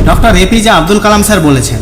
Doctor APJ Abdul Kalam sir বলেছেন,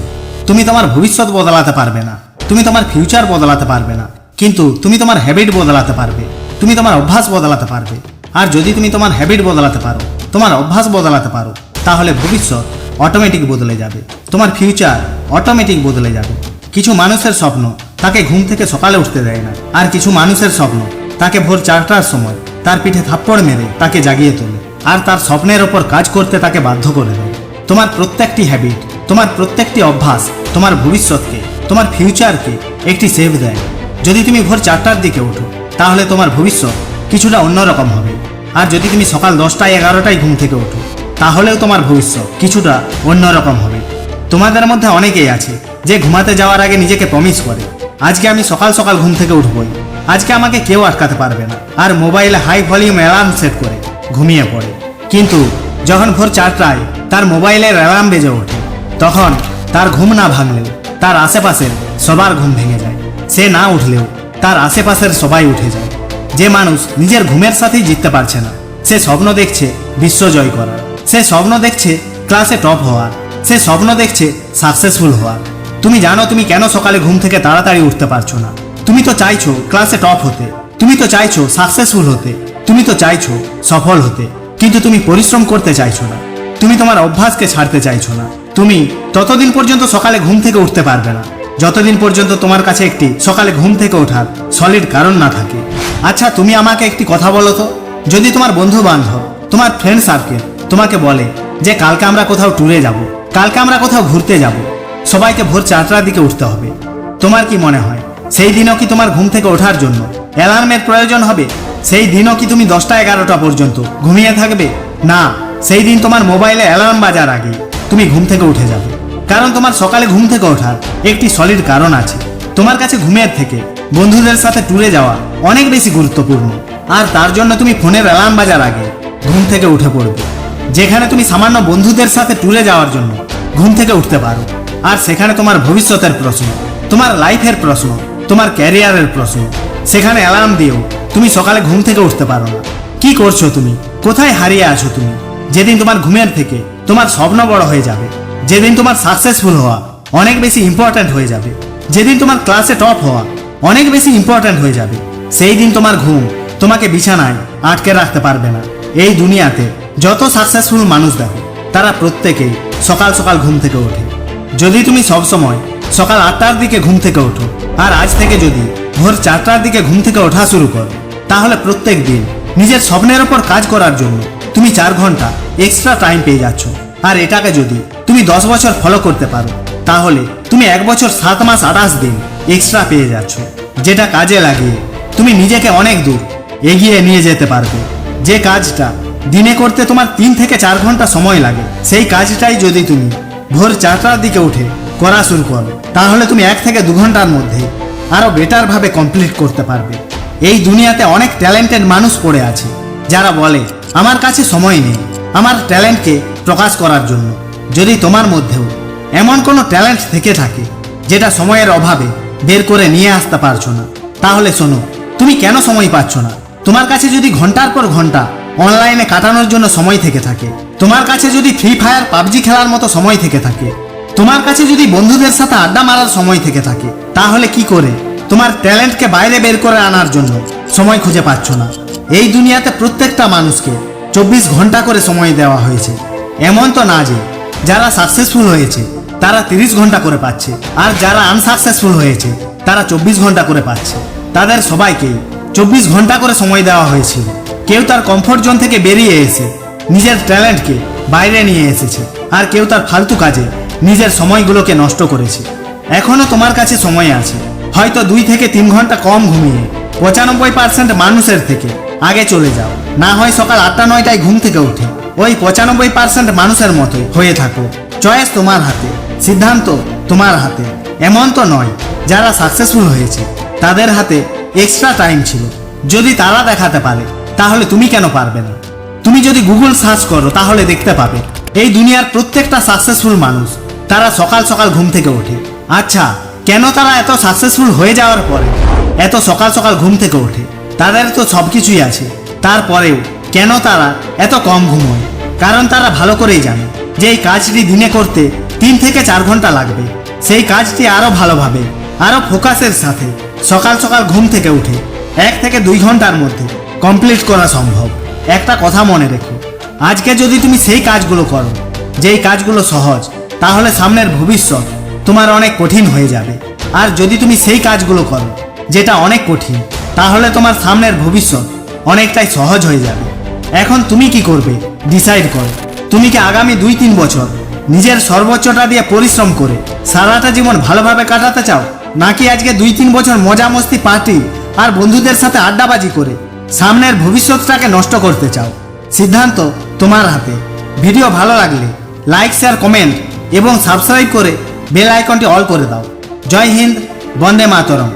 তুমি তোমার ভবিষ্যৎ বদলাতে পারবে না, তুমি তোমার ফিউচার বদলাতে পারবে না, কিন্তু তুমি তোমার হ্যাবিট বদলাতে পারবে, তুমি তোমার অভ্যাস বদলাতে পারবে। আর যদি তুমি তোমার হ্যাবিট বদলাতে পারো, তোমার অভ্যাস বদলাতে পারো, তাহলে ভবিষ্যৎ অটোমেটিক বদলে যাবে, তোমার ফিউচার অটোমেটিক বদলে যাবে। কিছু মানুষের স্বপ্ন তাকে ঘুম থেকে সকালে উঠতে দেয় না, আর কিছু মানুষের স্বপ্ন তাকে ভোর 4টার সময় তার পিঠে থাপ্পড় মেরে তাকে জাগিয়ে তোলে, আর তার স্বপ্নের ওপর কাজ করতে তাকে বাধ্য করে দেয়। তোমার প্রত্যেকটি হ্যাবিট, তোমার প্রত্যেকটি অভ্যাস তোমার ভবিষ্যৎকে, তোমার ফিউচারকে একটি সেভ দেয়। যদি তুমি ভোর 4টার দিকে ওঠো, তাহলে তোমার ভবিষ্যৎ কিছুটা অন্যরকম হবে। আর যদি তুমি সকাল 10টায় 11টায় ঘুম থেকে ওঠো, তাহলেও তোমার ভবিষ্যৎ কিছুটা অন্যরকম হবে। তোমাদের মধ্যে অনেকেই আছে যে ঘুমাতে যাওয়ার আগে নিজেকে প্রমিস করে, আজকে আমি সকাল সকাল ঘুম থেকে উঠবই, আজকে আমাকে কেউ আটকাতে পারবে না, আর মোবাইলে হাই ভলিউম অ্যালার্ম সেট করে ঘুমিয়ে পড়ে। কিন্তু যখন ভোর 4টায় তার মোবাইলের অ্যালার্ম বেজে ওঠে, তখন তার ঘুম না ভাঙলেও তার আশেপাশের সবার ঘুম ভেঙে যায়। সে না উঠলেও তার আশেপাশের সবাই উঠে যায়। যে মানুষ নিজের ঘুমের সাথেই জিততে পারছে না, সে স্বপ্ন দেখছে বিশ্ব জয় করার, সে স্বপ্ন দেখছে ক্লাসে টপ হওয়ার, সে স্বপ্ন দেখছে সাকসেসফুল হওয়ার। তুমি জানো তুমি কেন সকালে ঘুম থেকে তাড়াতাড়ি উঠতে পারছো না? তুমি তো চাইছো ক্লাসে টপ হতে, তুমি তো চাইছো সাকসেসফুল হতে, তুমি তো চাইছো সফল হতে, কিন্তু তুমি পরিশ্রম করতে চাইছো না, তুমি তোমার অভ্যাসকে ছাড়তে চাইছো না। তুমি ততদিন পর্যন্ত সকালে ঘুম থেকে উঠতে পারবে না যতদিন পর্যন্ত তোমার কাছে একটি সকালে ঘুম থেকে ওঠার সলিড কারণ না থাকে। আচ্ছা, তুমি আমাকে একটি কথা বলো তো, যদি তোমার বন্ধু বান্ধব, তোমার ফ্রেন্ড সার্কেল তোমাকে বলে যে কালকে আমরা কোথাও ট্যুরে যাব, কালকে আমরা কোথাও ঘুরতে যাব, সবাইকে ভোর 4টার দিকে উঠতে হবে, তোমার কি মনে হয় সেই দিনও কি তোমার ঘুম থেকে ওঠার জন্য অ্যালার্মের প্রয়োজন হবে? সেই দিনও কি তুমি 10টা 11টা পর্যন্ত ঘুমিয়ে থাকবে? না, সেই দিন তোমার মোবাইলে অ্যালার্ম বাজার আগে তুমি ঘুম থেকে উঠে যাবে, কারণ তোমার সকালে ঘুম থেকে ওঠার একটি সলিড কারণ আছে। তোমার কাছে ঘুমের থেকে বন্ধুদের সাথে ট্যুরে যাওয়া অনেক বেশি গুরুত্বপূর্ণ, আর তার জন্য তুমি ফোনের অ্যালার্ম বাজার আগে ঘুম থেকে উঠে পড়বে। যেখানে তুমি সামান্য বন্ধুদের সাথে ট্যুরে যাওয়ার জন্য ঘুম থেকে উঠতে পারো, আর সেখানে তোমার ভবিষ্যতের প্রশ্ন, তোমার লাইফের প্রশ্ন, তোমার ক্যারিয়ারের প্রশ্ন, সেখানে অ্যালার্ম দিয়েও তুমি সকালে ঘুম থেকে উঠতে পারো না। কি করছো তুমি? কোথায় হারিয়ে আছো তুমি? যেদিন তোমার ঘুমের থেকে তোমার স্বপ্ন বড় হয়ে যাবে, যেদিন তোমার সাকসেসফুল হওয়া অনেক বেশি ইম্পর্ট্যান্ট হয়ে যাবে, যেদিন তোমার ক্লাসে টপ হওয়া অনেক বেশি ইম্পর্ট্যান্ট হয়ে যাবে, সেই দিন তোমার ঘুম তোমাকে বিছানায় আটকে রাখতে পারবে না। এই দুনিয়াতে যত সাকসেসফুল মানুষ দেখো, তারা প্রত্যেকেই সকাল সকাল ঘুম থেকে ওঠে। যদি তুমি সবসময় সকাল 8টার দিকে ঘুম থেকে ওঠো, আর আজ থেকে যদি ভোর 4টার দিকে ঘুম থেকে ওঠা শুরু করো, তাহলে প্রত্যেক দিন নিজের স্বপ্নের ওপর কাজ করার জন্য তুমি 4 ঘন্টা এক্সট্রা টাইম পেয়ে যাচ্ছ। আর এটাকে যদি তুমি 10 বছর ফলো করতে পারো, তাহলে তুমি 1 বছর 7 মাস 28 দিন এক্সট্রা পেয়ে যাচ্ছ, যেটা কাজে লাগিয়ে তুমি নিজেকে অনেক দূর এগিয়ে নিয়ে যেতে পারবে। যে কাজটা দিনে করতে তোমার 3 থেকে 4 ঘন্টা সময় লাগে, সেই কাজটাই যদি তুমি ভোর 4টার দিকে উঠে করা শুরু করো, তাহলে তুমি 1 থেকে 2 ঘন্টার মধ্যে আরো বেটারভাবে কমপ্লিট করতে পারবে। এই দুনিয়াতে অনেক ট্যালেন্টেড মানুষ পড়ে আছে, যারা বলে আমার কাছে সময় নেই আমার ট্যালেন্টকে প্রকাশ করার জন্য। যদি তোমার মধ্যেও এমন কোনো ট্যালেন্ট থেকে থাকে যেটা সময়ের অভাবে বের করে নিয়ে আসতে পারছো না, তাহলে শোনো, তুমি কেন সময় পাচ্ছ না? তোমার কাছে যদি ঘন্টার পর ঘন্টা অনলাইনে কাটানোর জন্য সময় থেকে থাকে, তোমার কাছে যদি ফ্রি ফায়ার পাবজি খেলার মতো সময় থেকে থাকে, তোমার কাছে যদি বন্ধুদের সাথে আড্ডা মারার সময় থেকে থাকে, তাহলে কি করে তোমার ট্যালেন্টকে বাইরে বের করে আনার জন্য সময় খুঁজে পাচ্ছ না? এই দুনিয়াতে প্রত্যেকটা মানুষকে 24 ঘন্টা করে সময় দেওয়া হয়েছে। এমন তো না যে যারা সাকসেসফুল হয়েছে তারা 30 ঘন্টা করে পাচ্ছে, আর যারা আনসাকসেসফুল হয়েছে তারা 24 ঘন্টা করে পাচ্ছে। তাদের সবাইকেই 24 ঘন্টা করে সময় দেওয়া হয়েছিল। কেউ তার কমফোর্ট জোন থেকে বেরিয়ে এসে নিজের ট্যালেন্টকে বাইরে নিয়ে এসেছে, আর কেউ তার ফালতু কাজে নিজের সময়গুলোকে নষ্ট করেছে। এখনো তোমার কাছে সময় আছে, হয়তো 2 থেকে 3 ঘন্টা কম ঘুমিয়ে 95% মানুষের থেকে আগে চলে যাও, না হয় সকাল 8টা 9টায় ঘুম থেকে উঠে ওই 95% মানুষের মতোই হয়ে থাকো। চয়েস তোমার হাতে, সিদ্ধান্ত তোমার হাতে। এমন তো নয় যারা সাকসেসফুল হয়েছে তাদের হাতে এক্সট্রা টাইম ছিল, যদি তারা দেখাতে পারে তাহলে তুমি কেন পারবে না? তুমি যদি গুগল সার্চ করো তাহলে দেখতে পাবে এই দুনিয়ার প্রত্যেকটা সাকসেসফুল মানুষ তারা সকাল সকাল ঘুম থেকে ওঠে। আচ্ছা, কেন তারা এত সাকসেসফুল হয়ে যাওয়ার পরে এত সকাল সকাল ঘুম থেকে ওঠে? তাদের তো সব কিছুই আছে, তারপরেও কেন তারা এত কম ঘুমোয়? কারণ তারা ভালো করেই জানে যেই কাজটি দিনে করতে 3 থেকে 4 ঘন্টা লাগবে, সেই কাজটি আরো ভালোভাবে, আরো ফোকাসের সাথে সকাল সকাল ঘুম থেকে উঠে 1 থেকে 2 ঘন্টার মধ্যে কমপ্লিট করা সম্ভব। একটা কথা মনে রেখো, আজকে যদি তুমি সেই কাজগুলো করো যেই কাজগুলো সহজ, তাহলে সামনের ভবিষ্যৎ তোমার অনেক কঠিন হয়ে যাবে। আর যদি তুমি সেই কাজগুলো করো যেটা অনেক কঠিন, তাহলে তোমার সামনের ভবিষ্যৎ অনেকটাই সহজ হয়ে যাবে। এখন তুমি কি করবে ডিসাইড করো। তুমি কি আগামী 2-3 বছর নিজের সর্বোচ্চটা দিয়ে পরিশ্রম করে সারাটা জীবন ভালোভাবে কাটাতে চাও, নাকি আজকে 2-3 বছর মজা মস্তি পার্টি আর বন্ধুদের সাথে আড্ডাবাজি করে সামনের ভবিষ্যৎটাকে নষ্ট করতে চাও? সিদ্ধান্ত তোমার হাতে। ভিডিও ভালো লাগলে লাইক, শেয়ার, কমেন্ট এবং সাবস্ক্রাইব করে বেল আইকনটি অল করে দাও। জয় হিন্দ, বন্দে মাতরম।